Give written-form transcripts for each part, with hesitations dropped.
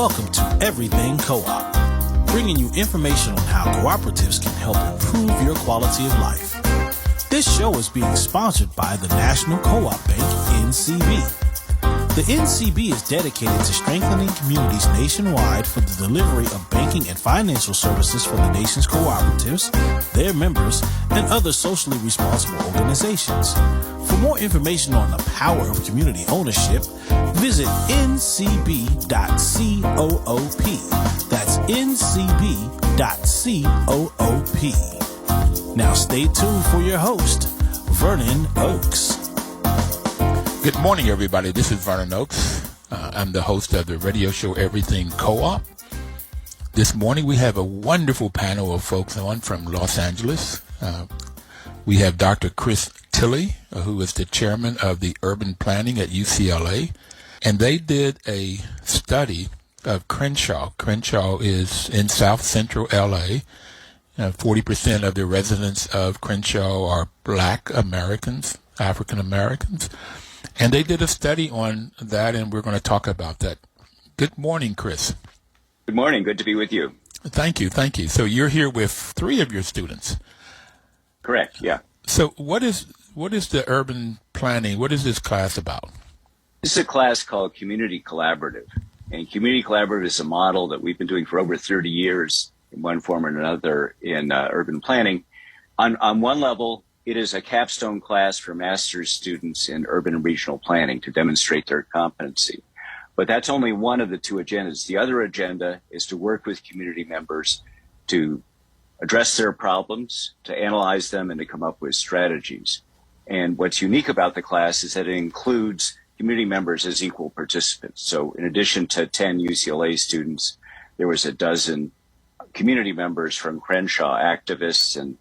Welcome to Everything Co-op, bringing you information on how cooperatives can help improve your quality of life. This show is being sponsored by the National Co-op Bank, NCB. The NCB is dedicated to strengthening communities nationwide for the delivery of banking and financial services for the nation's cooperatives, their members, and other socially responsible organizations. For more information on the power of community ownership, visit ncb.coop. That's ncb.coop. Now stay tuned for your host, Vernon Oakes. Good morning, everybody. This is Vernon Oakes. I'm the host of the radio show Everything Co-op. This morning we have a wonderful panel of folks on from Los Angeles. We have Dr. Chris Tilley, who is the chairman of the Urban Planning at UCLA, and they did a study of Crenshaw. Crenshaw is in South Central LA. 40% of the residents of Crenshaw are Black Americans, African Americans. And they did a study on that, and we're going to talk about that. Good morning, Chris. Good morning. Good to be with you. Thank you. So you're here with 3 of your students. Correct, yeah. So what is the urban planning? What is this class about? This is a class called Community Collaborative. And Community Collaborative is a model that we've been doing for over 30 years in one form or another in urban planning. On one level, it is a capstone class for master's students in urban and regional planning to demonstrate their competency. But that's only one of the 2 agendas. The other agenda is to work with community members to address their problems, to analyze them, and to come up with strategies. And what's unique about the class is that it includes community members as equal participants. So in addition to 10 UCLA students, there was a dozen community members from Crenshaw, activists and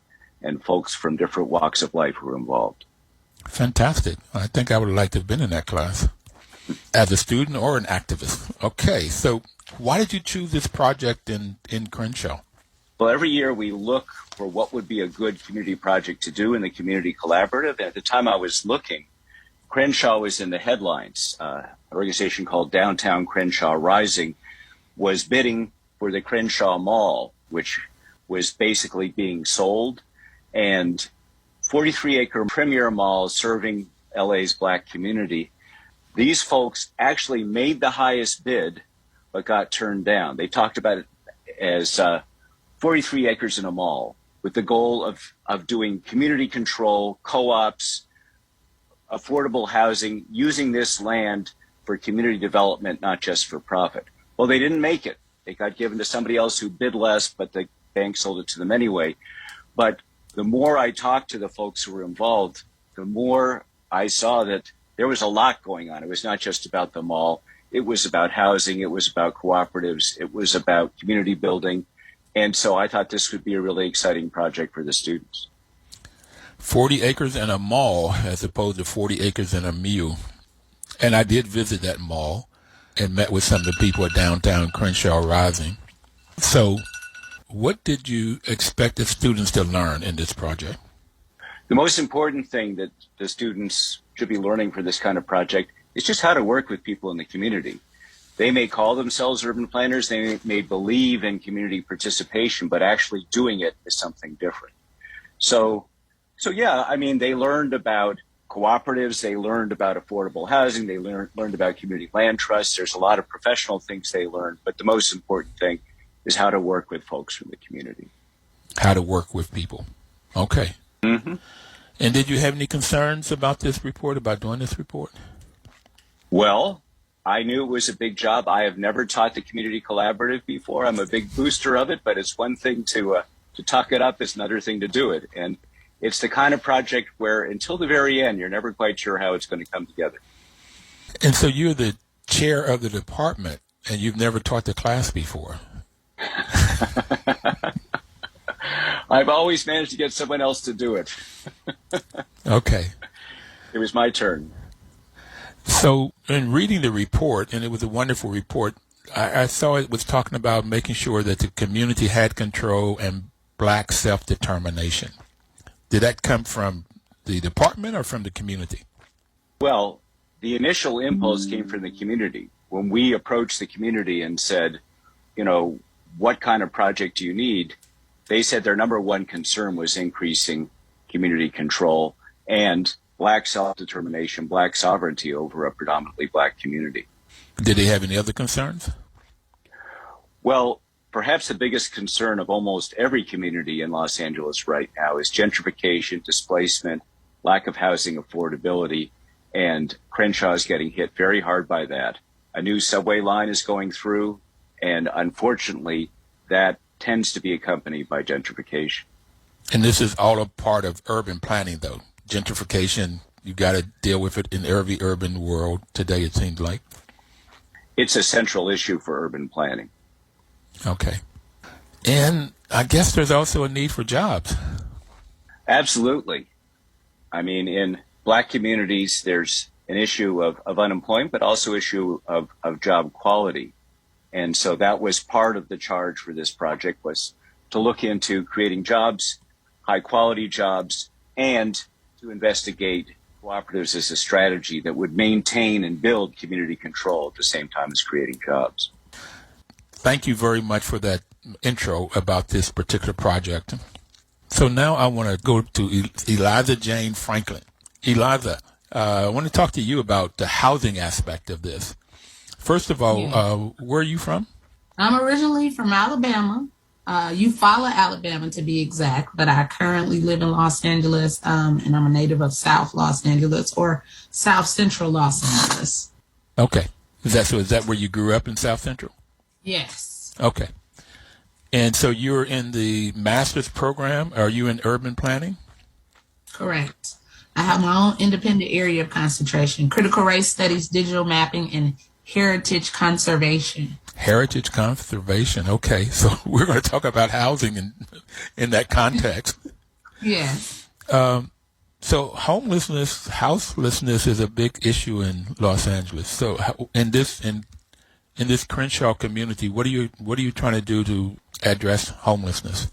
folks from different walks of life who were involved. Fantastic. I think I would like to have been in that class as a student or an activist. Okay, so why did you choose this project in Crenshaw? Well, every year we look for what would be a good community project to do in the Community Collaborative. And at the time I was looking, Crenshaw was in the headlines. An organization called Downtown Crenshaw Rising was bidding for the Crenshaw Mall, which was basically being sold. And 43-acre premier mall serving LA's Black community. These folks actually made the highest bid, but got turned down. They talked about it as 43 acres in a mall with the goal of doing community control, co-ops, affordable housing, using this land for community development, not just for profit. Well, they didn't make it. They got given to somebody else who bid less, but the bank sold it to them anyway. But the more I talked to the folks who were involved, the more I saw that there was a lot going on. It was not just about the mall. It was about housing. It was about cooperatives. It was about community building. And so I thought this would be a really exciting project for the students. 40 acres in a mall as opposed to 40 acres in a mule. And I did visit that mall and met with some of the people at Downtown Crenshaw Rising. So what did you expect the students to learn in this project? The most important thing that the students should be learning for this kind of project is just how to work with people in the community. They may call themselves urban planners, they may believe in community participation, but actually doing it is something different. So yeah, I mean, they learned about cooperatives, they learned about affordable housing, they learned about community land trusts. There's a lot of professional things they learned, but the most important thing is how to work with folks from the community. How to work with people. Okay. Mm-hmm. And did you have any concerns about this report, about doing this report? Well, I knew it was a big job. I have never taught the Community Collaborative before. I'm a big booster of it, but it's one thing to talk it up. It's another thing to do it. And it's the kind of project where until the very end, you're never quite sure how it's going to come together. And so you're the chair of the department, and you've never taught the class before. I've always managed to get someone else to do it. Okay. It was my turn. So in reading the report, and it was a wonderful report, I saw it was talking about making sure that the community had control and Black self-determination. Did that come from the department or from the community? Well, The initial impulse came from the community. When we approached the community and said, you know, what kind of project do you need? They said their number one concern was increasing community control and Black self-determination, Black sovereignty over a predominantly Black community. Did they have any other concerns? Well, perhaps the biggest concern of almost every community in Los Angeles right now is gentrification, displacement, lack of housing affordability, and Crenshaw is getting hit very hard by that. A new subway line is going through, and unfortunately, that tends to be accompanied by gentrification. And this is all a part of urban planning, though. Gentrification, you got to deal with it in every urban world today, it seems like. It's a central issue for urban planning. Okay. And I guess there's also a need for jobs. Absolutely. I mean, in Black communities, there's an issue of unemployment, but also issue of job quality. And so that was part of the charge for this project, was to look into creating jobs, high quality jobs, and to investigate cooperatives as a strategy that would maintain and build community control at the same time as creating jobs. Thank you very much for that intro about this particular project. So now I want to go to Eliza Jane Franklin. Eliza, I want to talk to you about the housing aspect of this. First of all, where are you from? I'm originally from Alabama, Eufaula, Alabama to be exact, but I currently live in Los Angeles, and I'm a native of South Los Angeles or South Central Los Angeles. Okay. Is that where you grew up in South Central? Yes. Okay. And so you're in the master's program. Are you in urban planning? Correct. I have my own independent area of concentration: critical race studies, digital mapping, and heritage conservation. Heritage conservation. Okay. So we're going to talk about housing in that context. Yes. So houselessness is a big issue in Los Angeles. So in this Crenshaw community, what are you trying to do to address homelessness?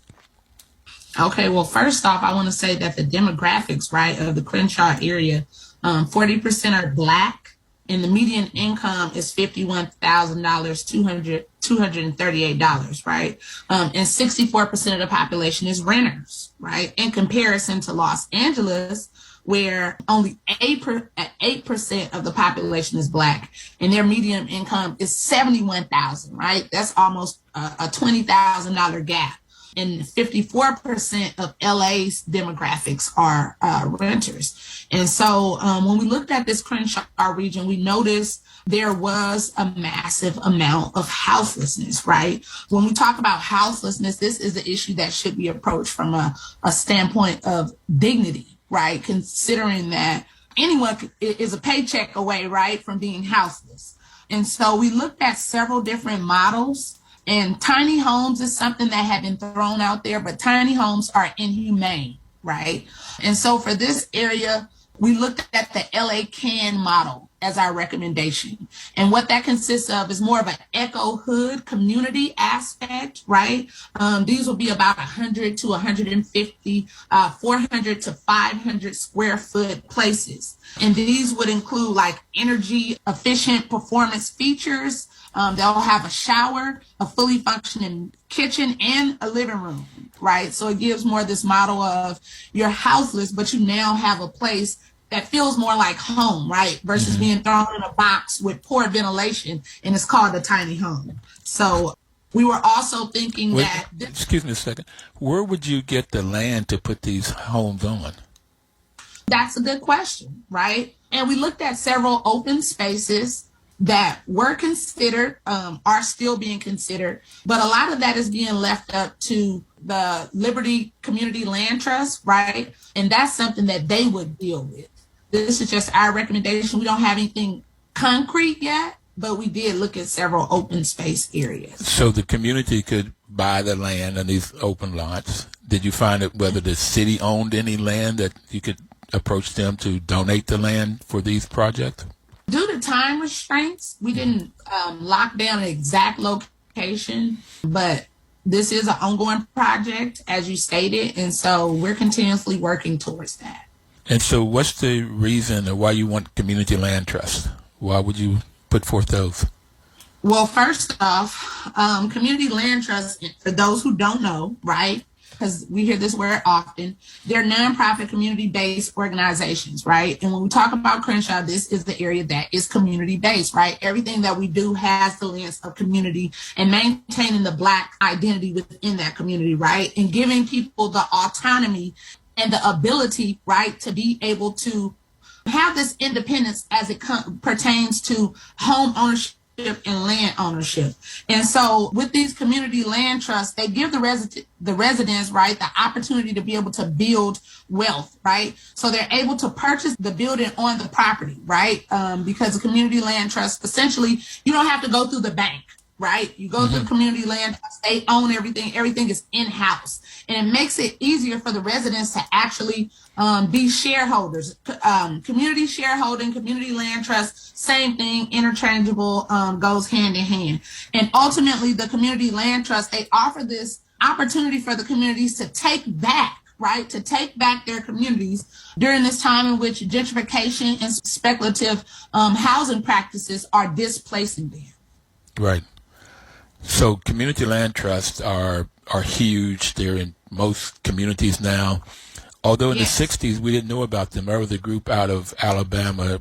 Okay, well, first off, I want to say that the demographics, right, of the Crenshaw area, 40% are Black, and the median income is $51,000, $238, right? And 64% of the population is renters, right? In comparison to Los Angeles, where only 8% of the population is Black, and their median income is $71,000, right? That's almost a $20,000 gap. And 54% of LA's demographics are renters. And so when we looked at this Crenshaw region, we noticed there was a massive amount of houselessness, right? When we talk about houselessness, this is an issue that should be approached from a standpoint of dignity, right? Considering that anyone is a paycheck away, right, from being houseless. And so we looked at several different models. And tiny homes is something that had been thrown out there, but tiny homes are inhumane, right? And so for this area, we looked at the LA Can model as our recommendation. And what that consists of is more of an eco-hood community aspect, right? These will be about 100 to 150, 400 to 500 square foot places. And these would include like energy efficient performance features. They'll have a shower, a fully functioning kitchen, and a living room, right? So it gives more this model of you're houseless, but you now have a place that feels more like home, right? Versus being thrown in a box with poor ventilation, and it's called a tiny home. So we were also thinking excuse me a second. Where would you get the land to put these homes on? That's a good question, right? And we looked at several open spaces that were considered, are still being considered, but a lot of that is being left up to the Liberty Community Land Trust, right? And that's something that they would deal with. This is just our recommendation. We don't have anything concrete yet, but we did look at several open space areas. So the community could buy the land on these open lots. Did you find out whether the city owned any land that you could approach them to donate the land for these projects? Due to time restraints, we didn't lock down an exact location, but this is an ongoing project, as you stated, and so we're continuously working towards that. And so what's the reason or why you want community land trusts? Why would you put forth those? Well, first off, community land trusts, for those who don't know, right, because we hear this word often, they're nonprofit community-based organizations, right? And when we talk about Crenshaw, this is the area that is community-based, right? Everything that we do has the lens of community and maintaining the Black identity within that community, right? And giving people the autonomy and the ability, right, to be able to have this independence as it pertains to home ownership and land ownership. And so with these community land trusts, they give the residents, right, the opportunity to be able to build wealth, right? So they're able to purchase the building on the property, right? Because the community land trust, essentially, you don't have to go through the bank, right? You go through the community land trust, they own everything. Everything is in-house. And it makes it easier for the residents to actually be shareholders. Community shareholding, community land trust, same thing, interchangeable, goes hand in hand. And ultimately, the community land trust, they offer this opportunity for the communities to take back, right, to take back their communities during this time in which gentrification and speculative housing practices are displacing them. Right. So community land trusts are huge. They're in most communities now. Although in the 60s, we didn't know about them. There was a group out of Alabama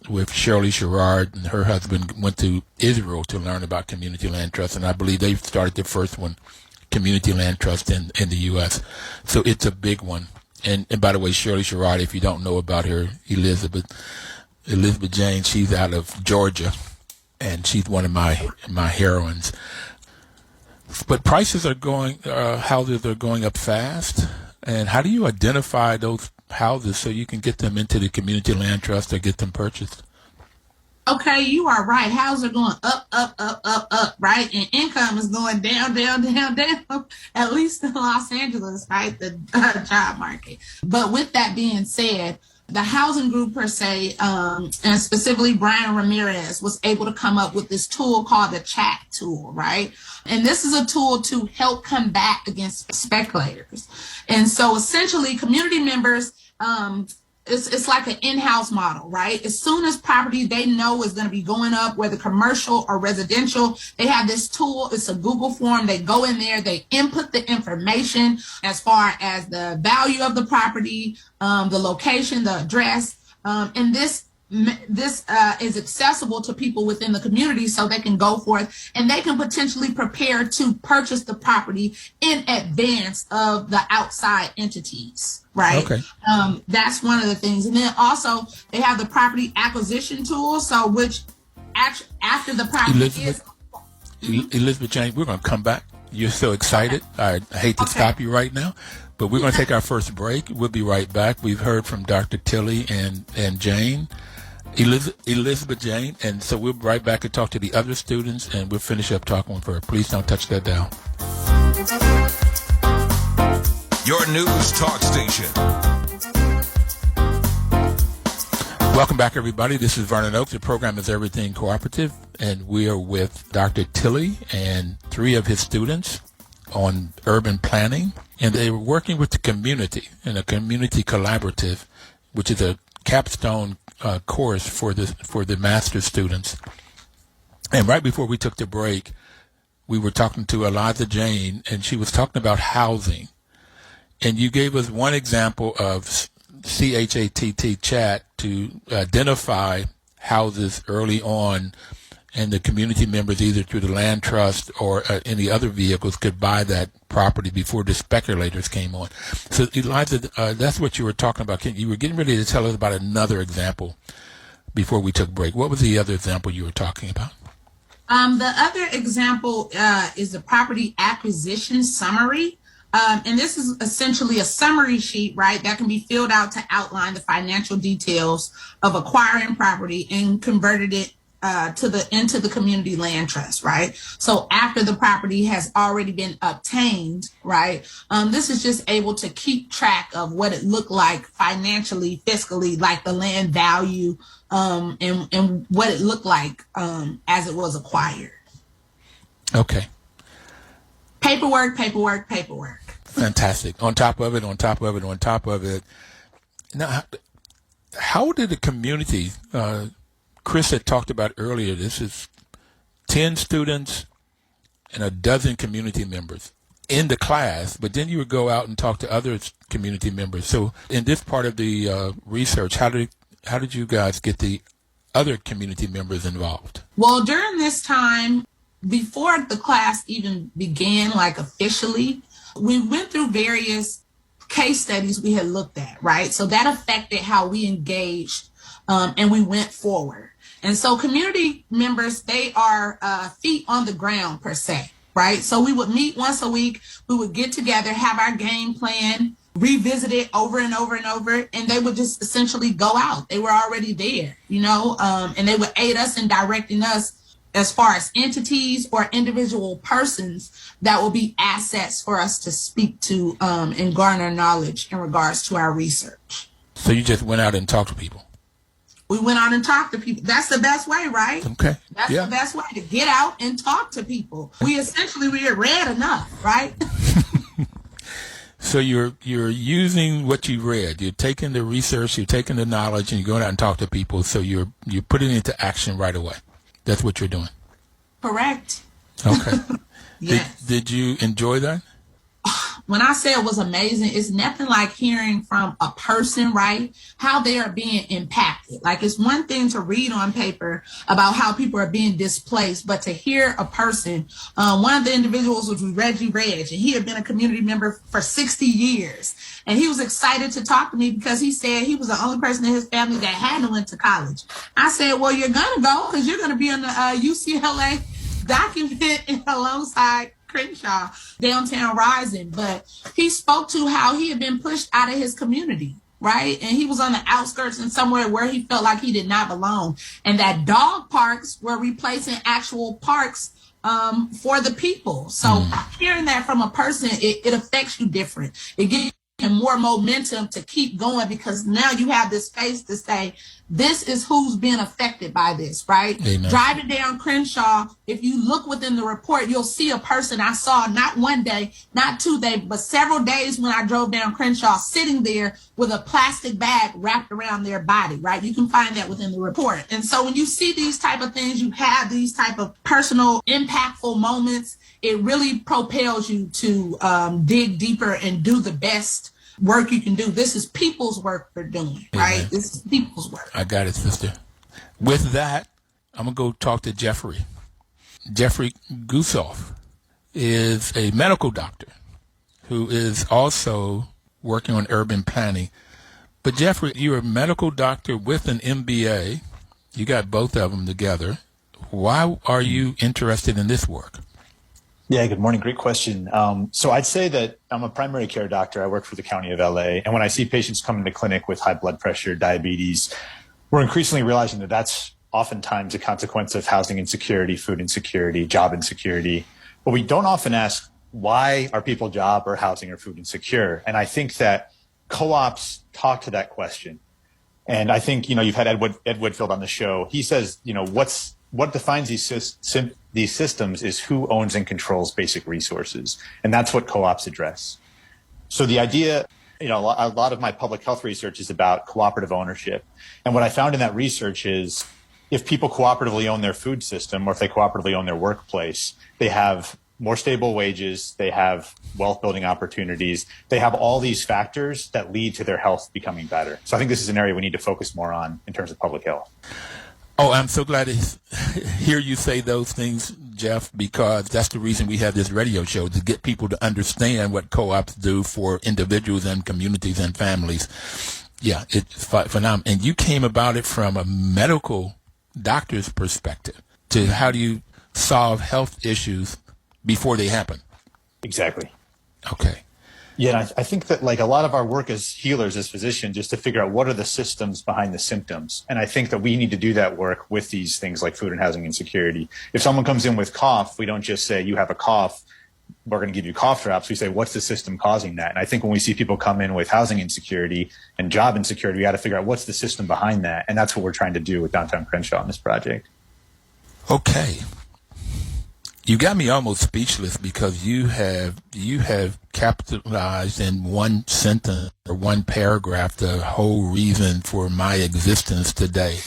with Shirley Sherrod, and her husband went to Israel to learn about community land trusts, and I believe they started the first one, community land trust in the U.S. So it's a big one. And by the way, Shirley Sherrod, if you don't know about her, Elizabeth Jane, she's out of Georgia, and she's one of my heroines. But prices are houses are going up fast. And how do you identify those houses so you can get them into the community land trust or get them purchased? Okay, you are right. Houses are going up, right? And income is going down, at least in Los Angeles, right? The job market. But with that being said, the housing group per se, and specifically Brian Ramirez, was able to come up with this tool called the chat tool, right? And this is a tool to help combat against speculators. And so essentially community members, it's like an in-house model, right? As soon as property they know is going to be going up, whether commercial or residential, they have this tool. It's a Google form. They go in there, they input the information as far as the value of the property, the location, the address, and this is accessible to people within the community so they can go forth and they can potentially prepare to purchase the property in advance of the outside entities, right? Okay. That's one of the things. And then also they have the property acquisition tool, so which after the property Elizabeth Jane, we're going to come back. You're so excited. I hate to stop you right now, but we're going to take our first break. We'll be right back. We've heard from Dr. Tilley and Jane. Elizabeth Jane, and so we'll be right back and talk to the other students, and we'll finish up talking with her. Please don't touch that dial. Your news talk station. Welcome back, everybody. This is Vernon Oaks. The program is Everything Cooperative, and we are with Dr. Tilley and 3 of his students on urban planning, and they were working with the community in a community collaborative, which is a capstone course for the master's students. And right before we took the break, we were talking to Eliza Jane, and she was talking about housing. And you gave us one example of CHATT chat to identify houses early on, and the community members, either through the land trust or any other vehicles, could buy that property before the speculators came on. So, Eliza, that's what you were talking about. You were getting ready to tell us about another example before we took break. What was the other example you were talking about? The other example is the property acquisition summary. And this is essentially a summary sheet, right, that can be filled out to outline the financial details of acquiring property and converted it into the community land trust, right? So after the property has already been obtained, right, this is just able to keep track of what it looked like financially, fiscally, like the land value, and what it looked like as it was acquired. Okay. Paperwork. Fantastic. On top of it. Now, how did the community, Chris had talked about earlier, this is 10 students and a dozen community members in the class, but then you would go out and talk to other community members. So in this part of the research, how did you guys get the other community members involved? Well, during this time, before the class even began, like officially, we went through various case studies we had looked at, right? So that affected how we engaged and we went forward. And so community members, they are feet on the ground per se, right? So we would meet once a week, we would get together, have our game plan, revisit it over and over and over, and they would just essentially go out. They were already there, and they would aid us in directing us as far as entities or individual persons that will be assets for us to speak to and garner knowledge in regards to our research. So you just went out and talked to people? We went out and talked to people. That's the best way, right? Okay. That's the best way to get out and talk to people. We had read enough, right? So you're using what you read. You're taking the research, you're taking the knowledge, and you're going out and talk to people. So you're putting it into action right away. That's what you're doing. Correct. Okay. Yes. Did you enjoy that? When I say it was amazing, it's nothing like hearing from a person, right? How they are being impacted. Like, it's one thing to read on paper about how people are being displaced, but to hear a person, one of the individuals was Reggie Reg, and he had been a community member for 60 years. And he was excited to talk to me because he said he was the only person in his family that hadn't went to college. I said, well, you're going to go because you're going to be on the UCLA document alongside Crenshaw, Downtown Rising. But he spoke to how he had been pushed out of his community, right? And he was on the outskirts and somewhere where he felt like he did not belong. And that dog parks were replacing actual parks for the people. So hearing that from a person, it affects you different. It gives you more momentum to keep going because now you have this space to say, this is who's being affected by this, right? Amen. Driving down Crenshaw, if you look within the report, you'll see a person I saw not one day, not 2 days, but several days when I drove down Crenshaw sitting there with a plastic bag wrapped around their body, right? You can find that within the report. And so when you see these type of things, you have these type of personal, impactful moments, it really propels you to dig deeper and do the best work you can do. This is people's work we're doing, right? Amen. This is people's work. I got it, sister. With that, I'm going to go talk to Jeffrey. Geoff Gusoff is a medical doctor who is also working on urban planning. But Jeffrey, you're a medical doctor with an MBA. You got both of them together. Why are you interested in this work? Yeah, good morning. Great question. So I'd say that I'm a primary care doctor. I work for the County of LA. And when I see patients come into clinic with high blood pressure, diabetes, we're increasingly realizing that that's oftentimes a consequence of housing insecurity, food insecurity, job insecurity. But we don't often ask, why are people job or housing or food insecure? And I think that co-ops talk to that question. And I think, you've had Ed Whitfield on the show. He says, what defines these systems is who owns and controls basic resources. And that's what co-ops address. So the idea, a lot of my public health research is about cooperative ownership. And what I found in that research is if people cooperatively own their food system or if they cooperatively own their workplace, they have more stable wages, they have wealth building opportunities, they have all these factors that lead to their health becoming better. So I think this is an area we need to focus more on in terms of public health. Oh, I'm so glad to hear you say those things, Geoff, because that's the reason we have this radio show, to get people to understand what co-ops do for individuals and communities and families. Yeah, it's phenomenal. And you came about it from a medical doctor's perspective to how do you solve health issues before they happen. Exactly. Okay. Yeah, I think that a lot of our work as healers, as physicians, is to figure out what are the systems behind the symptoms. And I think that we need to do that work with these things like food and housing insecurity. If someone comes in with cough, we don't just say, you have a cough, we're going to give you cough drops. We say, what's the system causing that? And I think when we see people come in with housing insecurity and job insecurity, we got to figure out what's the system behind that. And that's what we're trying to do with Downtown Crenshaw in this project. Okay. You got me almost speechless because you have capitalized in one sentence or one paragraph the whole reason for my existence today,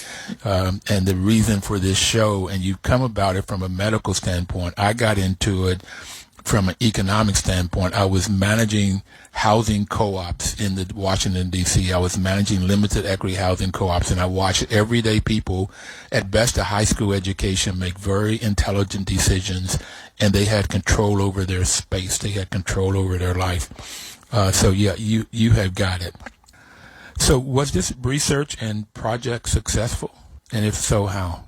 and the reason for this show. And you've come about it from a medical standpoint. I got into it from an economic standpoint. I was managing housing co-ops in the Washington, D.C. I was managing limited equity housing co-ops, and I watched everyday people, at best a high school education, make very intelligent decisions, and they had control over their space. They had control over their life. So yeah, you have got it. So was this research and project successful? And if so, how?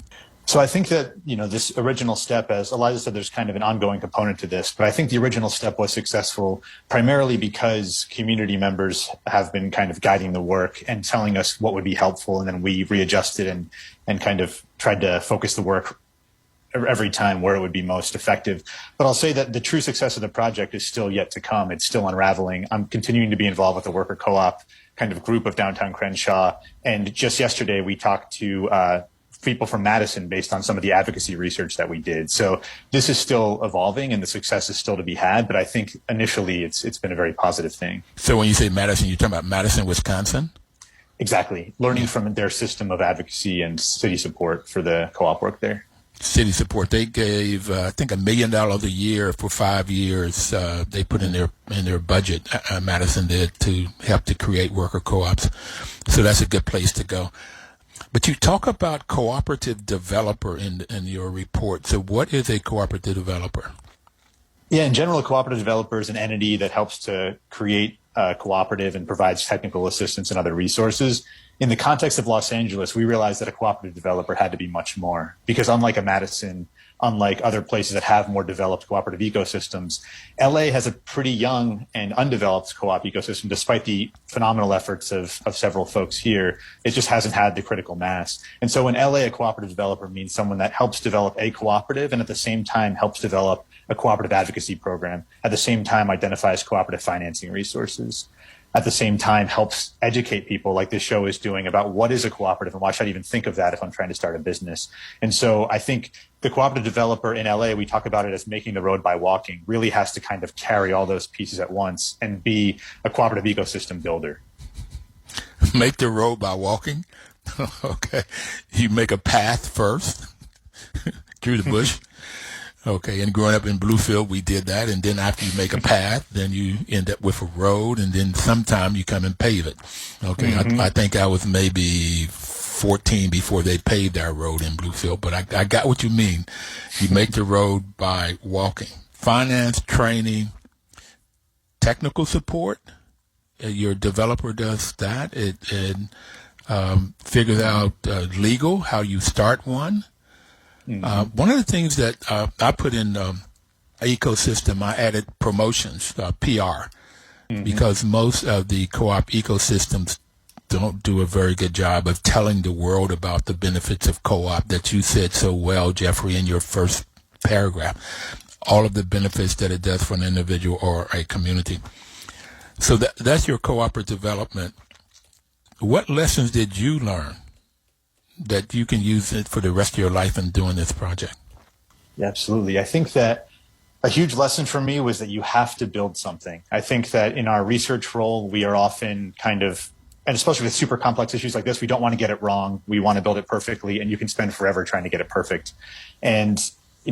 So I think that, this original step, as Eliza said, there's kind of an ongoing component to this, but I think the original step was successful primarily because community members have been kind of guiding the work and telling us what would be helpful. And then we readjusted and kind of tried to focus the work every time where it would be most effective. But I'll say that the true success of the project is still yet to come. It's still unraveling. I'm continuing to be involved with the worker co-op kind of group of downtown Crenshaw. And just yesterday, we talked to people from Madison based on some of the advocacy research that we did. So this is still evolving and the success is still to be had. But I think initially it's been a very positive thing. So when you say Madison, you're talking about Madison, Wisconsin? Exactly. Learning from their system of advocacy and city support for the co-op work there. City support. They gave, I think, $1 million a year for 5 years. They put in their budget. Madison did, to help to create worker co-ops. So that's a good place to go. But you talk about cooperative developer in your report. So what is a cooperative developer? Yeah, in general, a cooperative developer is an entity that helps to create a cooperative and provides technical assistance and other resources. In the context of Los Angeles, we realized that a cooperative developer had to be much more, because unlike a Madison, unlike other places that have more developed cooperative ecosystems, LA has a pretty young and undeveloped co-op ecosystem, despite the phenomenal efforts of several folks here. It just hasn't had the critical mass. And so in LA, a cooperative developer means someone that helps develop a cooperative and at the same time helps develop a cooperative advocacy program, at the same time identifies cooperative financing resources, at the same time helps educate people like this show is doing about what is a cooperative and why should I even think of that if I'm trying to start a business. And so I think the cooperative developer in LA, we talk about it as making the road by walking, really has to kind of carry all those pieces at once and be a cooperative ecosystem builder. Make the road by walking? Okay. You make a path first through the bush. Okay, and growing up in Bluefield, we did that, and then after you make a path, then you end up with a road, and then sometime you come and pave it. Okay, I think I was maybe 14 before they paved our road in Bluefield, but I got what you mean. You make the road by walking. Finance, training, technical support. Your developer does that. It figures out legal, how you start one. One of the things that I put in ecosystem, I added promotions, PR, because most of the co-op ecosystems don't do a very good job of telling the world about the benefits of co-op that you said so well, Jeffrey, in your first paragraph, all of the benefits that it does for an individual or a community. So that's your cooperative development. What lessons did you learn that you can use it for the rest of your life in doing this project? Yeah, absolutely. I think that a huge lesson for me was that you have to build something. I think that in our research role, we are often kind of, and especially with super complex issues like this, we don't want to get it wrong. We want to build it perfectly, and you can spend forever trying to get it perfect. And,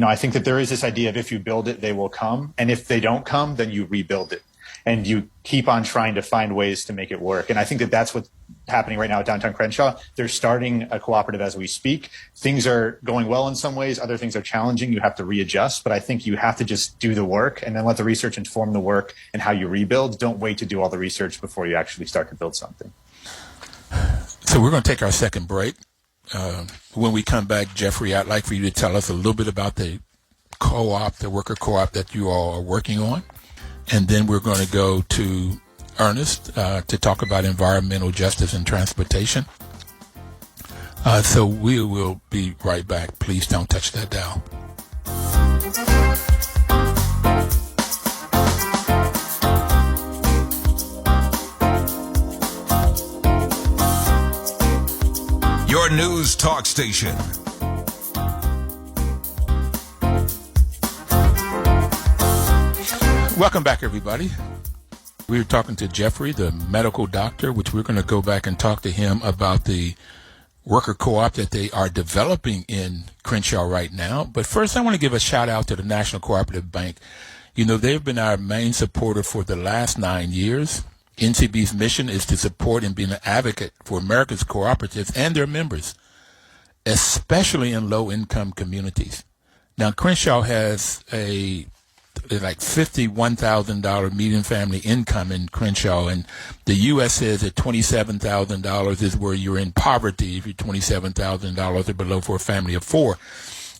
I think that there is this idea of if you build it, they will come. And if they don't come, then you rebuild it. And you keep on trying to find ways to make it work. And I think that that's what's happening right now at Downtown Crenshaw. They're starting a cooperative as we speak. Things are going well in some ways. Other things are challenging. You have to readjust. But I think you have to just do the work and then let the research inform the work and how you rebuild. Don't wait to do all the research before you actually start to build something. So we're going to take our second break. When we come back, Jeffrey, I'd like for you to tell us a little bit about the co-op, the worker co-op that you all are working on. And then we're going to go to Ernest to talk about environmental justice and transportation. So we will be right back. Please don't touch that dial. Your news talk station. Welcome back, everybody. We were talking to Jeffrey, the medical doctor, which we're going to go back and talk to him about the worker co-op that they are developing in Crenshaw right now. But first, I want to give a shout out to the National Cooperative Bank. You know, they've been our main supporter for the last 9 years. NCB's mission is to support and be an advocate for America's cooperatives and their members, especially in low-income communities. Now, Crenshaw has a like $51,000 median family income in Crenshaw, and the U.S. says that $27,000 is where you're in poverty if you're $27,000 or below for a family of four.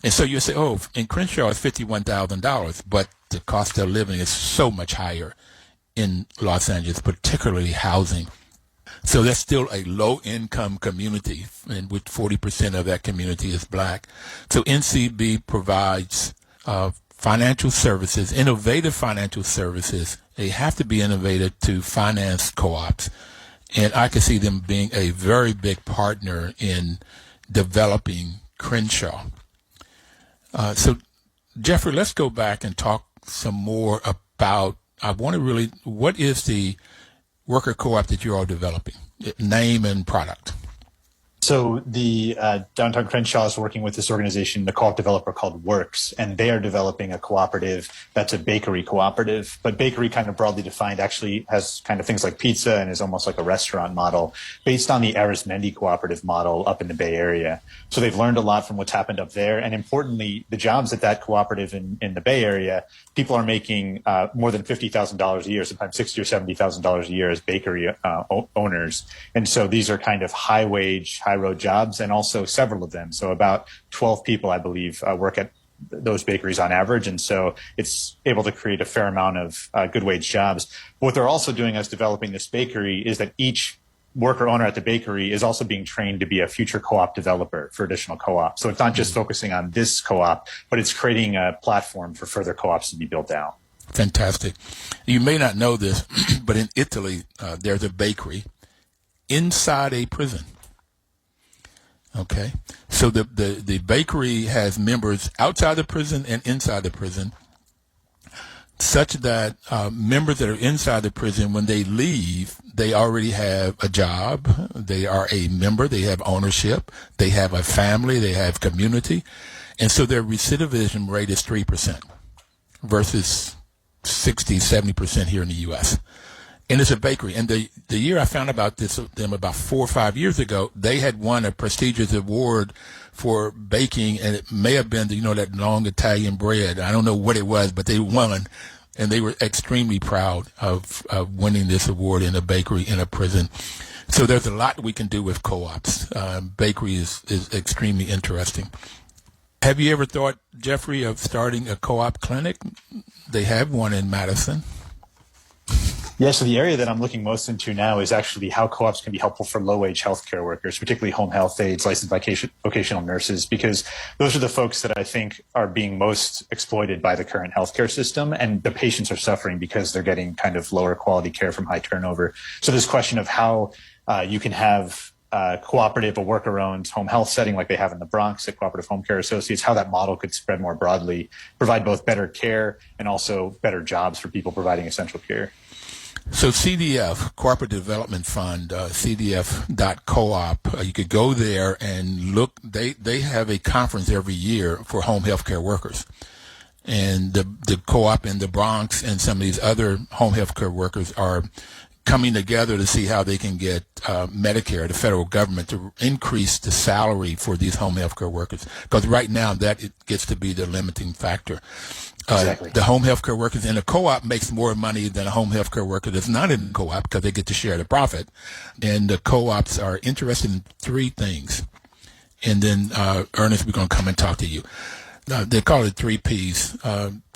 And so you say, oh, in Crenshaw it's $51,000, but the cost of living is so much higher in Los Angeles, particularly housing. So that's still a low-income community, and with 40% of that community is black. So NCB provides financial services, innovative financial services. They have to be innovative to finance co-ops. And I can see them being a very big partner in developing Crenshaw. So, Jeffrey, let's go back and talk some more about, what is the worker co-op that you're all developing? Name and product. So the Downtown Crenshaw is working with this organization, the co-op developer called Works, and they are developing a cooperative that's a bakery cooperative. But bakery, kind of broadly defined, actually has kind of things like pizza and is almost like a restaurant model based on the Arizmendi cooperative model up in the Bay Area. So they've learned a lot from what's happened up there. And importantly, the jobs at that cooperative in the Bay Area, people are making more than $50,000 a year, sometimes $60,000 or $70,000 a year as bakery owners. And so these are kind of high wage, high road jobs, and also several of them. So about 12 people, I believe, work at those bakeries on average. And so it's able to create a fair amount of good wage jobs. But what they're also doing as developing this bakery is that each worker owner at the bakery is also being trained to be a future co-op developer for additional co-ops. So it's not just focusing on this co-op, but it's creating a platform for further co-ops to be built out. Fantastic. You may not know this, but in Italy, there's a bakery inside a prison. Okay, so the bakery has members outside the prison and inside the prison, such that members that are inside the prison, when they leave, they already have a job, they are a member, they have ownership, they have a family, they have community, and so their recidivism rate is 3% versus 60-70% here in the U.S. And it's a bakery. And the year I found about them about 4 or 5 years ago, they had won a prestigious award for baking, and it may have been that long Italian bread. I don't know what it was, but they won, and they were extremely proud of winning this award in a bakery in a prison. So there's a lot we can do with co-ops. Bakery is extremely interesting. Have you ever thought, Jeffrey, of starting a co-op clinic? They have one in Madison. Yeah, so the area that I'm looking most into now is actually how co-ops can be helpful for low-wage healthcare workers, particularly home health aides, licensed vocational nurses, because those are the folks that I think are being most exploited by the current healthcare system, and the patients are suffering because they're getting kind of lower quality care from high turnover. So this question of how you can have cooperative, a worker-owned home health setting like they have in the Bronx at Cooperative Home Care Associates, how that model could spread more broadly, provide both better care and also better jobs for people providing essential care. So CDF, Cooperative Development Fund, CDF.coop, you could go there and look. They have a conference every year for home health care workers. And the co-op in the Bronx and some of these other home health care workers are coming together to see how they can get Medicare, the federal government, to increase the salary for these home health care workers. Because right now it gets to be the limiting factor. Exactly. The home health care workers in a co-op makes more money than a home health care worker that's not in a co-op because they get to share the profit. And the co-ops are interested in three things. And then, Ernest, we're going to come and talk to you. They call it 3 Ps.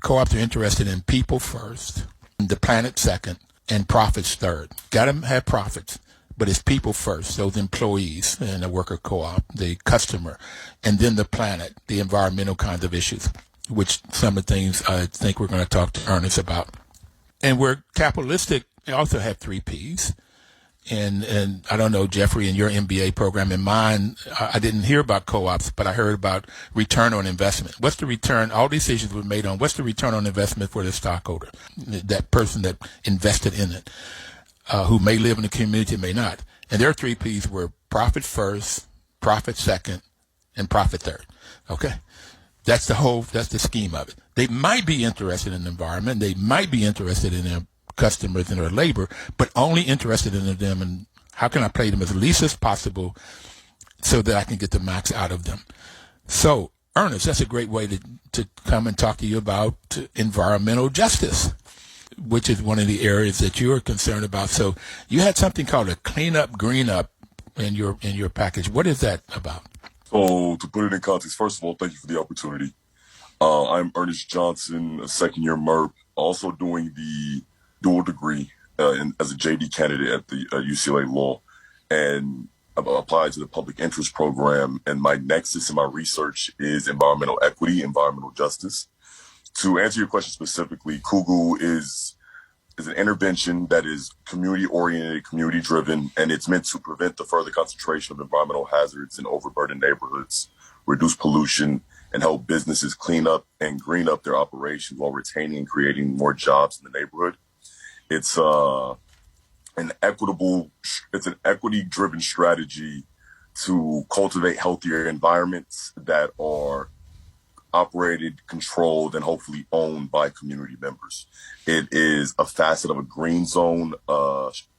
Co-ops are interested in people first, the planet second, and profits third. Got to have profits, but it's people first, those employees in a worker co-op, the customer, and then the planet, the environmental kinds of issues, which some of the things I think we're going to talk to Ernest about. And we're capitalistic, they also have 3 Ps. and I don't know, Jeffrey, in your MBA program, in mine, I didn't hear about co-ops, but I heard about return on investment. What's the return? All decisions were made on what's the return on investment for the stockholder, that person that invested in it, who may live in the community, may not. And their 3 Ps were profit first, profit second, and profit third. Okay? That's the scheme of it. They might be interested in the environment. They might be interested in their customers and their labor, but only interested in them and how can I play them as least as possible so that I can get the max out of them. So, Ernest, that's a great way to come and talk to you about environmental justice, which is one of the areas that you're concerned about. So you had something called a clean up, green up in your package. What is that about? So to put it in context, first of all, thank you for the opportunity. I'm Ernest Johnson, a second-year MERP, also doing the dual degree as a JD candidate at the UCLA Law, and I've applied to the public interest program, and my nexus in my research is environmental equity, environmental justice. To answer your question specifically, CUGU is an intervention that is community-oriented, community-driven, and it's meant to prevent the further concentration of environmental hazards in overburdened neighborhoods, reduce pollution, and help businesses clean up and green up their operations while retaining and creating more jobs in the neighborhood. It's an equity-driven strategy to cultivate healthier environments that are operated, controlled, and hopefully owned by community members. It is a facet of a green zone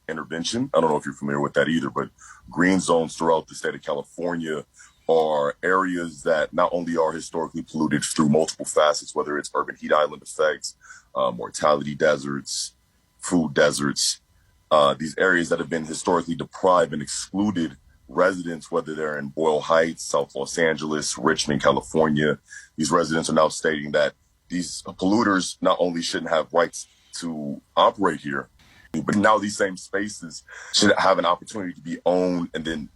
intervention. I don't know if you're familiar with that either, but green zones throughout the state of California are areas that not only are historically polluted through multiple facets, whether it's urban heat island effects, mortality deserts, food deserts, these areas that have been historically deprived and excluded residents, whether they're in Boyle Heights, South Los Angeles, Richmond, California. These residents are now stating that these polluters not only shouldn't have rights to operate here, but now these same spaces should have an opportunity to be owned and then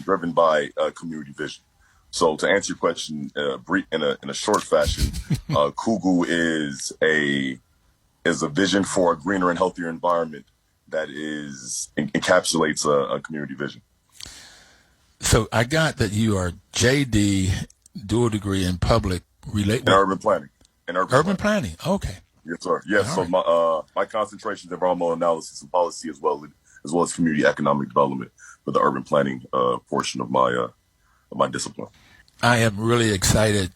driven by community vision. So to answer your question in a short fashion, CUGU is a vision for a greener and healthier environment that encapsulates a community vision. So I got that you are JD, dual degree in public in urban planning. Urban planning. Okay. Yes, sir. Yes. All so my concentration is environmental analysis and policy as well as community economic development for the urban planning portion of my discipline. I am really excited,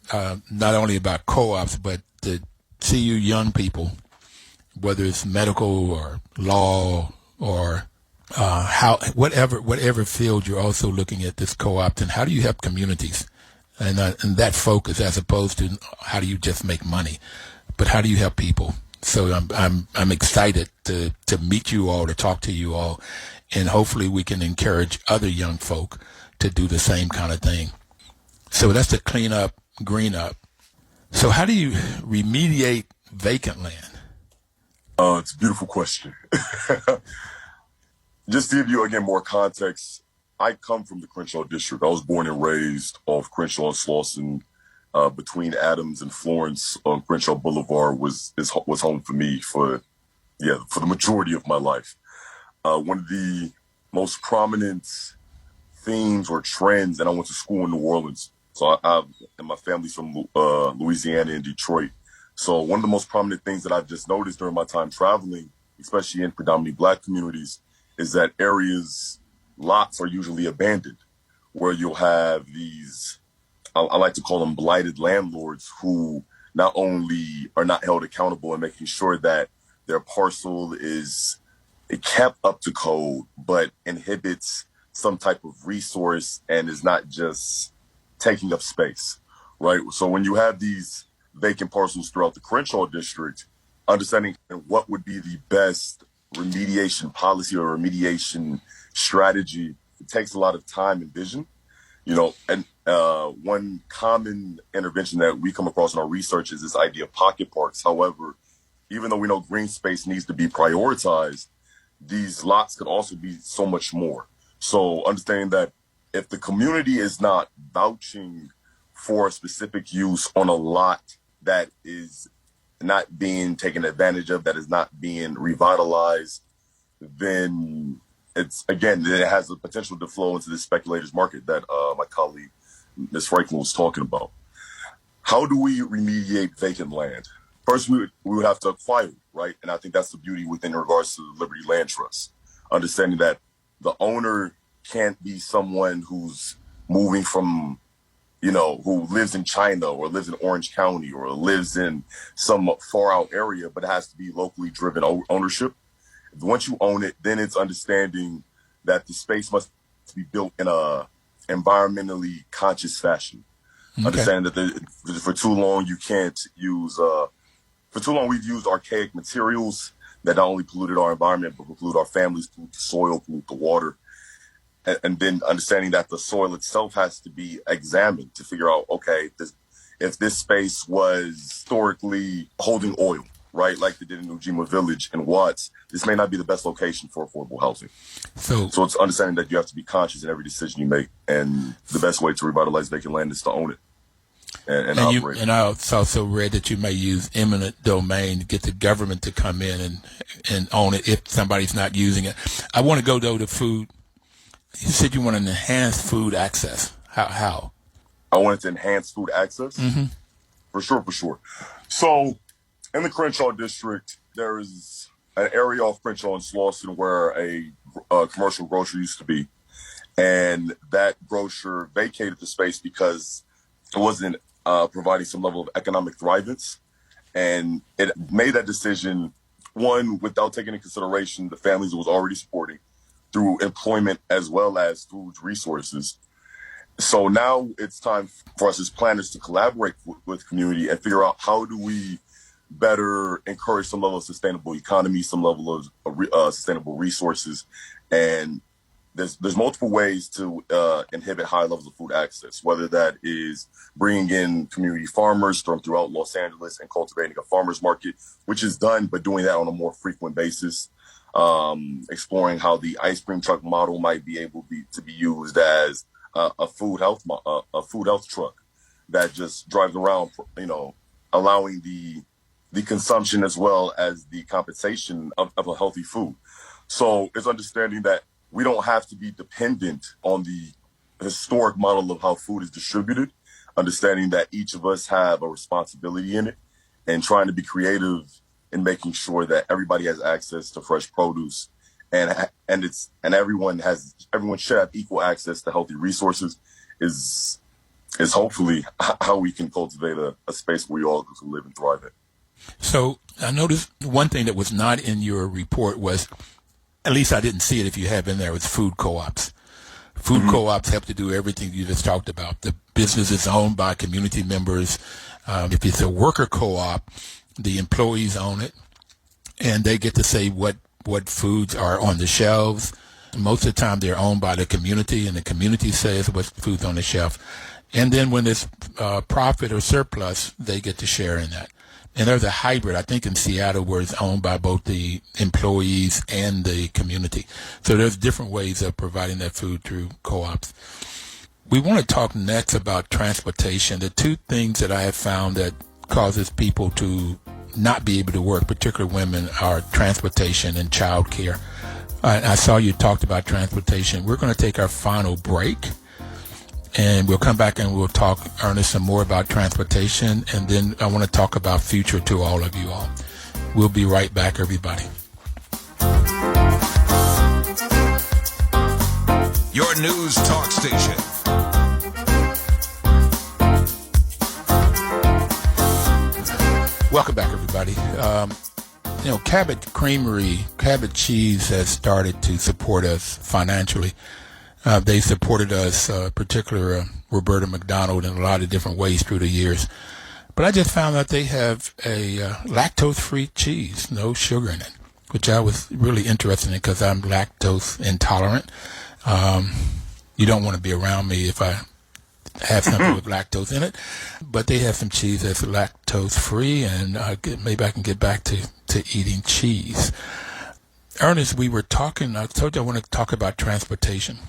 not only about co-ops, but to see you young people, whether it's medical or law or whatever field you're also looking at this co-op, and how do you help communities and that focus, as opposed to how do you just make money, but how do you help people? So I'm excited to meet you all, to talk to you all, and hopefully we can encourage other young folk to do the same kind of thing. So that's the clean up, green up. So how do you remediate vacant land? It's a beautiful question. Just to give you, again, more context, I come from the Crenshaw district. I was born and raised off Crenshaw and Slauson, between Adams and Florence on Crenshaw Boulevard was home for me for the majority of my life. One of the most prominent themes or trends, and I went to school in New Orleans, so and my family's from Louisiana and Detroit. So one of the most prominent things that I've just noticed during my time traveling, especially in predominantly Black communities, is that lots are usually abandoned, where you'll have these, I like to call them blighted landlords, who not only are not held accountable in making sure that their parcel is kept up to code, but inhibits some type of resource and is not just taking up space, right? So when you have these vacant parcels throughout the Crenshaw district, understanding what would be the best remediation policy or remediation strategy, it takes a lot of time and vision, and one common intervention that we come across in our research is this idea of pocket parks. However, even though we know green space needs to be prioritized, these lots could also be so much more. So understanding that if the community is not vouching for a specific use on a lot that is not being taken advantage of, that is not being revitalized, then it has the potential to flow into the speculators market that my colleague, Ms. Franklin, was talking about. How do we remediate vacant land? First, we would have to acquire it, right? And I think that's the beauty within regards to the Liberty Land Trust. Understanding that the owner can't be someone who's moving from, who lives in China or lives in Orange County or lives in some far out area, but it has to be locally driven ownership. Once you own it, then it's understanding that the space must be built in a environmentally conscious fashion. Okay. Understand that for too long you can't use, for too long we've used archaic materials that not only polluted our environment, but pollute our families, pollute the soil, pollute the water. And then understanding that the soil itself has to be examined to figure out, okay, if this space was historically holding oil, right, like they did in Ujima Village in Watts, this may not be the best location for affordable housing. So it's understanding that you have to be conscious in every decision you make, and the best way to revitalize vacant land is to own it and operate. And I also read that you may use eminent domain to get the government to come in and own it if somebody's not using it. I want to go, though, to food. You said you want to enhance food access. How? I wanted to enhance food access? Mm-hmm. For sure. So in the Crenshaw district, there is an area off Crenshaw and Slauson where a commercial grocery used to be. And that grocer vacated the space because it wasn't providing some level of economic thrivance. And it made that decision, one, without taking into consideration the families it was already supporting through employment as well as food resources. So now it's time for us as planners to collaborate with community and figure out how do we better encourage some level of sustainable economy, some level of sustainable resources. And there's multiple ways to inhibit high levels of food access, whether that is bringing in community farmers from throughout Los Angeles and cultivating a farmer's market, which is done, but doing that on a more frequent basis. Exploring how the ice cream truck model might be able to be used as a food health truck that just drives around, allowing the consumption as well as the compensation of a healthy food. So it's understanding that we don't have to be dependent on the historic model of how food is distributed, understanding that each of us have a responsibility in it and trying to be creative in making sure that everybody has access to fresh produce and everyone should have equal access to healthy resources is hopefully how we can cultivate a space where we all can live and thrive in. So I noticed one thing that was not in your report was, at least I didn't see it if you have in there, was food co-ops. Food co-ops have to do everything you just talked about. The business is owned by community members. If it's a worker co-op, the employees own it, and they get to say what foods are on the shelves. Most of the time, they're owned by the community, and the community says what food's on the shelf. And then when there's profit or surplus, they get to share in that. And there's a hybrid, I think, in Seattle where it's owned by both the employees and the community. So there's different ways of providing that food through co-ops. We want to talk next about transportation. The two things that I have found that causes people to not be able to work, particularly women, are transportation and child care. I saw you talked about transportation. We're going to take our final break, and we'll come back and we'll talk, Ernest, some more about transportation, and then I want to talk about future to all of you all. We'll be right back, everybody. Your news talk station. Welcome back, everybody. Cabot Creamery, Cabot Cheese has started to support us financially. They supported us, particularly Roberta McDonald, in a lot of different ways through the years. But I just found out they have a lactose-free cheese, no sugar in it, which I was really interested in because I'm lactose intolerant. You don't want to be around me if I have something with lactose in it, but they have some cheese that's lactose free, and maybe I can get back to eating cheese. Ernest, we were talking, I told you I want to talk about transportation.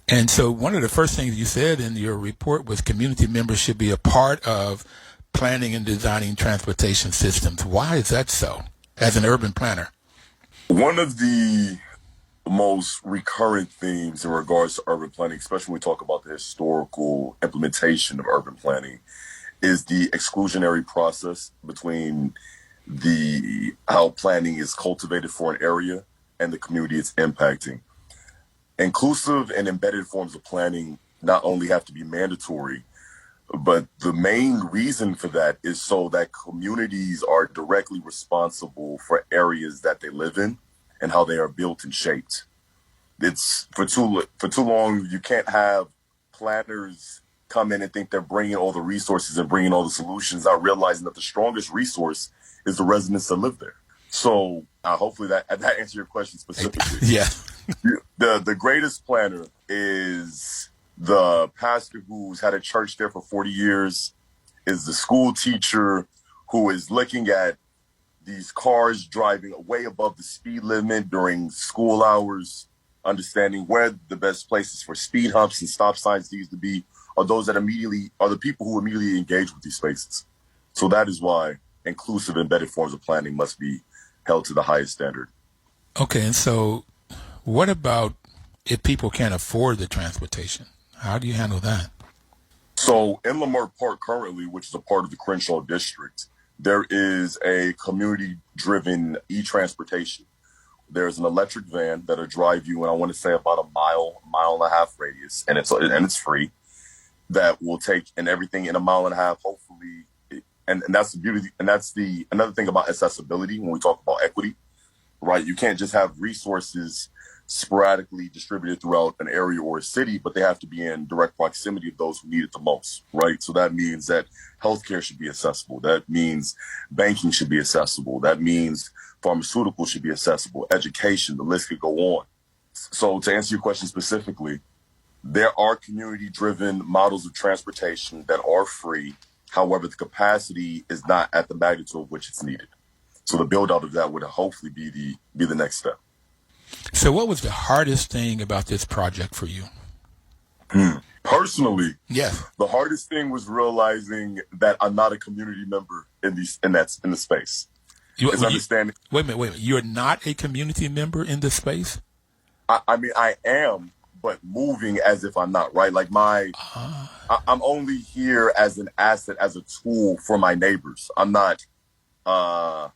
And so one of the first things you said in your report was community members should be a part of planning and designing transportation systems. Why is that so, as an urban planner? One of the most recurrent themes in regards to urban planning, especially when we talk about the historical implementation of urban planning, is the exclusionary process between how planning is cultivated for an area and the community it's impacting. Inclusive and embedded forms of planning not only have to be mandatory, but the main reason for that is so that communities are directly responsible for areas that they live in and how they are built and shaped. It's for too long, you can't have planners come in and think they're bringing all the resources and bringing all the solutions, not realizing that the strongest resource is the residents that live there. So hopefully that answers your question specifically. Yeah. The greatest planner is the pastor who's had a church there for 40 years, is the school teacher who is looking at these cars driving way above the speed limit during school hours, understanding where the best places for speed humps and stop signs needs to be, are those that are the people who immediately engage with these spaces. So that is why inclusive embedded forms of planning must be held to the highest standard. Okay, and so what about if people can't afford the transportation? How do you handle that? So in Lamert Park currently, which is a part of the Crenshaw district, there is a community-driven e-transportation. There's an electric van that'll drive you, and I want to say about a mile and a half radius, and it's free. That will take and everything in a mile and a half, hopefully. And that's the beauty, and that's another thing about accessibility when we talk about equity, right? You can't just have resources sporadically distributed throughout an area or a city, but they have to be in direct proximity of those who need it the most, right? So that means that healthcare should be accessible. That means banking should be accessible. That means pharmaceuticals should be accessible. Education, the list could go on. So to answer your question specifically, there are community-driven models of transportation that are free. However, the capacity is not at the magnitude of which it's needed. So the build-out of that would hopefully be the next step. So what was the hardest thing about this project for you? Personally, yes, the hardest thing was realizing that I'm not a community member in the space. Understanding. Wait a minute. You're not a community member in the space? I mean, I am, but moving as if I'm not, right? Like I'm only here as an asset, as a tool for my neighbors. I'm not a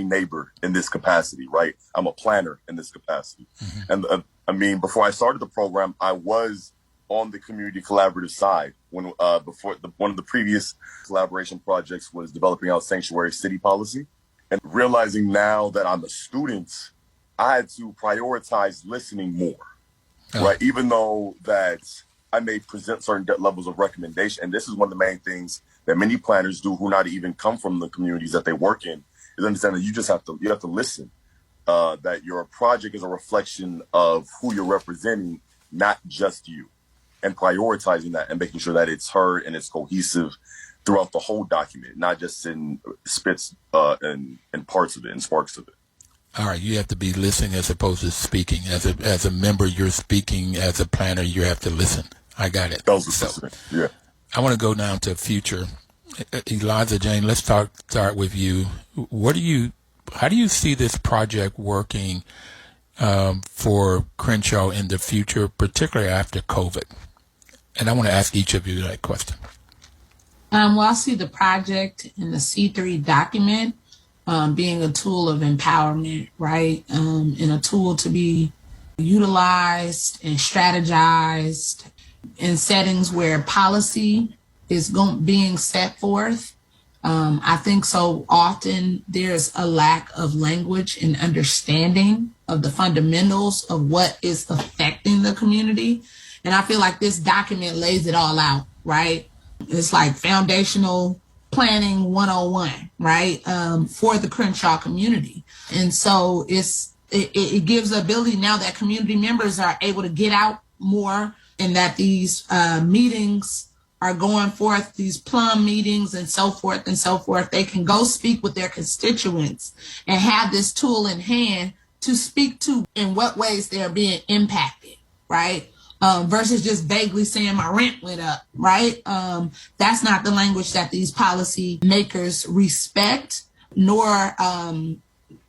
neighbor in this capacity, right? I'm a planner in this capacity. Mm-hmm. And before I started the program, I was on the community collaborative side when one of the previous collaboration projects was developing out sanctuary city policy, and realizing now that I'm a student, I had to prioritize listening more, right? Even though that I may present certain levels of recommendation, and this is one of the main things that many planners do who not even come from the communities that they work in, is understand that you have to listen, that your project is a reflection of who you're representing, not just you, and prioritizing that and making sure that it's heard and it's cohesive throughout the whole document, not just in spits and parts of it and sparks of it. All right, you have to be listening as opposed to speaking. As a member, you're speaking. As a planner, you have to listen. I got it. Yeah. I want to go down to future. Eliza Jane, let's start with you. How do you see this project working for Crenshaw in the future, particularly after COVID? And I want to ask each of you that question. Well, I see the project in the C3 document being a tool of empowerment, right? And a tool to be utilized and strategized in settings where policy is being set forth. I think so often there's a lack of language and understanding of the fundamentals of what is affecting the community. And I feel like this document lays it all out, right? It's like foundational planning 101, right? For the Crenshaw community. And so it gives the ability now that community members are able to get out more, and that these meetings are going forth, these plum meetings and so forth and so forth. They can go speak with their constituents and have this tool in hand to speak to in what ways they're being impacted, right? Versus just vaguely saying my rent went up, right? That's not the language that these policy makers respect, nor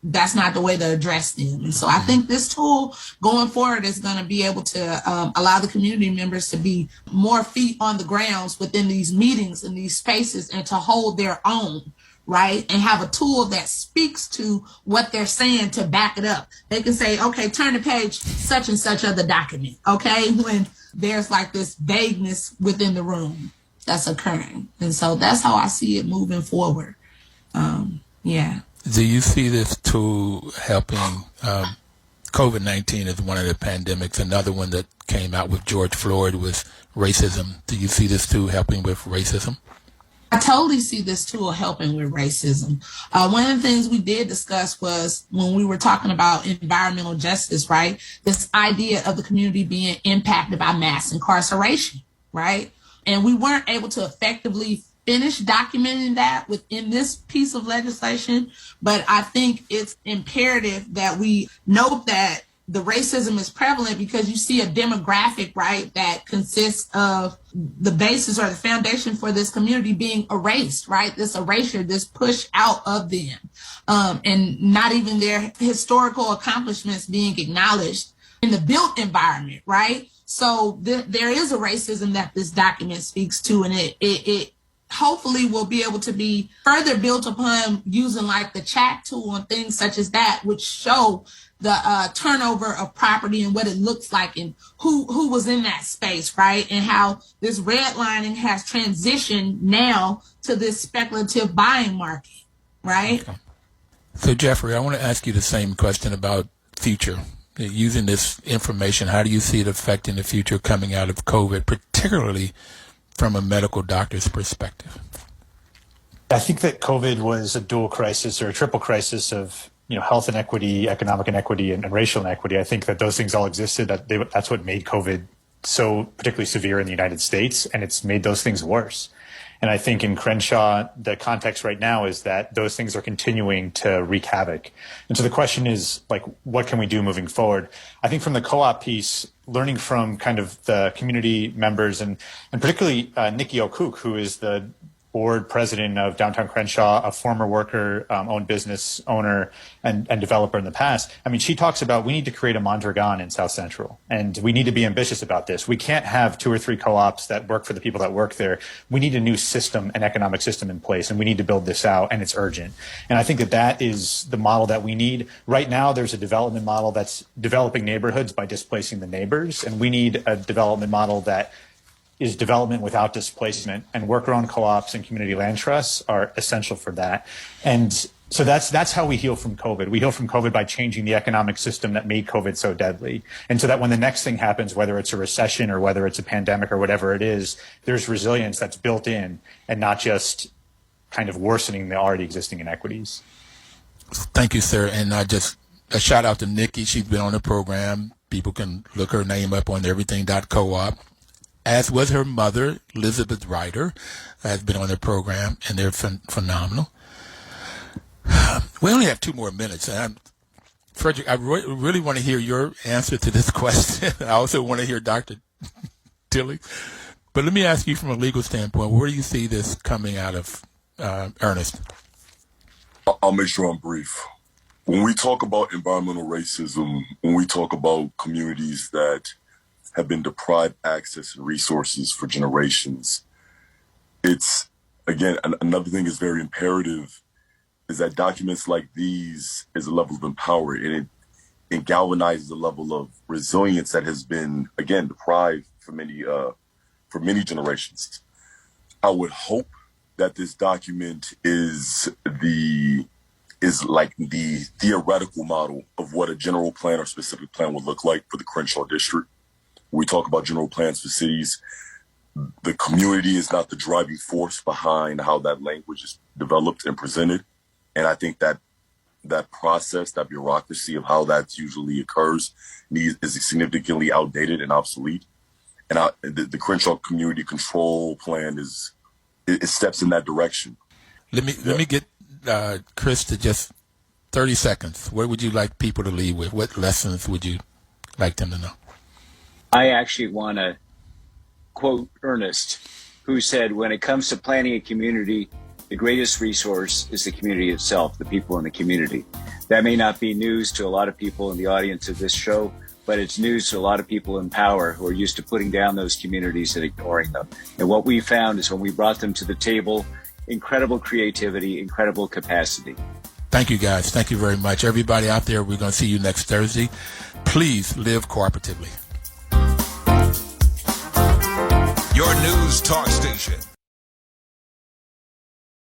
that's not the way to address them. And so I think this tool going forward is going to be able to allow the community members to be more feet on the grounds within these meetings and these spaces and to hold their own, right? And have a tool that speaks to what they're saying to back it up. They can say, okay, turn to page such and such of the document, okay? When there's like this vagueness within the room that's occurring. And so that's how I see it moving forward. Yeah. Do you see this tool helping? COVID-19 is one of the pandemics. Another one that came out with George Floyd was racism. Do you see this tool helping with racism? I totally see this tool helping with racism. One of the things we did discuss was when we were talking about environmental justice, right? This idea of the community being impacted by mass incarceration, right? And we weren't able to effectively finish documenting that within this piece of legislation, but I think it's imperative that we note that the racism is prevalent because you see a demographic, right, that consists of the basis or the foundation for this community being erased, right? This erasure, this push out of them, and not even their historical accomplishments being acknowledged in the built environment, right? So there is a racism that this document speaks to, and it hopefully will be able to be further built upon using like the chat tool and things such as that, which show the turnover of property and what it looks like and who was in that space, right? And how this redlining has transitioned now to this speculative buying market, right? Okay. So Jeffrey, I want to ask you the same question about future. Using this information, how do you see it affecting the future coming out of COVID, particularly from a medical doctor's perspective? I think that COVID was a dual crisis or a triple crisis of, health inequity, economic inequity, and racial inequity. I think that those things all existed. That's what made COVID so particularly severe in the United States, and it's made those things worse. And I think in Crenshaw, the context right now is that those things are continuing to wreak havoc. And so the question is, what can we do moving forward? I think from the co-op piece, learning from kind of the community members and particularly Nikki O'Cook, who is the board president of Downtown Crenshaw, a former worker, owned business owner and developer in the past. I mean, she talks about we need to create a Mondragon in South Central, and we need to be ambitious about this. We can't have 2 or 3 co-ops that work for the people that work there. We need a new system, an economic system in place, and we need to build this out, and it's urgent. And I think that is the model that we need. Right now, there's a development model that's developing neighborhoods by displacing the neighbors, and we need a development model that is development without displacement, and worker-owned co-ops and community land trusts are essential for that. And so that's how we heal from COVID. We heal from COVID by changing the economic system that made COVID so deadly. And so that when the next thing happens, whether it's a recession or whether it's a pandemic or whatever it is, there's resilience that's built in and not just kind of worsening the already existing inequities. Thank you, sir. And just a shout out to Nikki. She's been on the program. People can look her name up on everything.coop. As was her mother, Elizabeth Ryder, has been on the program, and they're phenomenal. We only have 2 more minutes. Frederick, I really want to hear your answer to this question. I also want to hear Dr. Tilley. But let me ask you from a legal standpoint, where do you see this coming out of, Ernest? I'll make sure I'm brief. When we talk about environmental racism, when we talk about communities that have been deprived access and resources for generations, it's, again, another thing is very imperative is that documents like these is a level of empowerment, and it galvanizes a level of resilience that has been, again, deprived for many generations. I would hope that this document is like the theoretical model of what a general plan or specific plan would look like for the Crenshaw district. When we talk about general plans for cities, the community is not the driving force behind how that language is developed and presented. And I think that process, that bureaucracy of how that usually occurs is significantly outdated and obsolete. And the Crenshaw Community Control Plan it steps in that direction. Let me get Chris to just 30 seconds. What would you like people to leave with? What lessons would you like them to know? I actually want to quote Ernest, who said, when it comes to planning a community, the greatest resource is the community itself, the people in the community. That may not be news to a lot of people in the audience of this show, but it's news to a lot of people in power who are used to putting down those communities and ignoring them. And what we found is when we brought them to the table, incredible creativity, incredible capacity. Thank you, guys. Thank you very much. Everybody out there, we're going to see you next Thursday. Please live cooperatively. Your news talk station.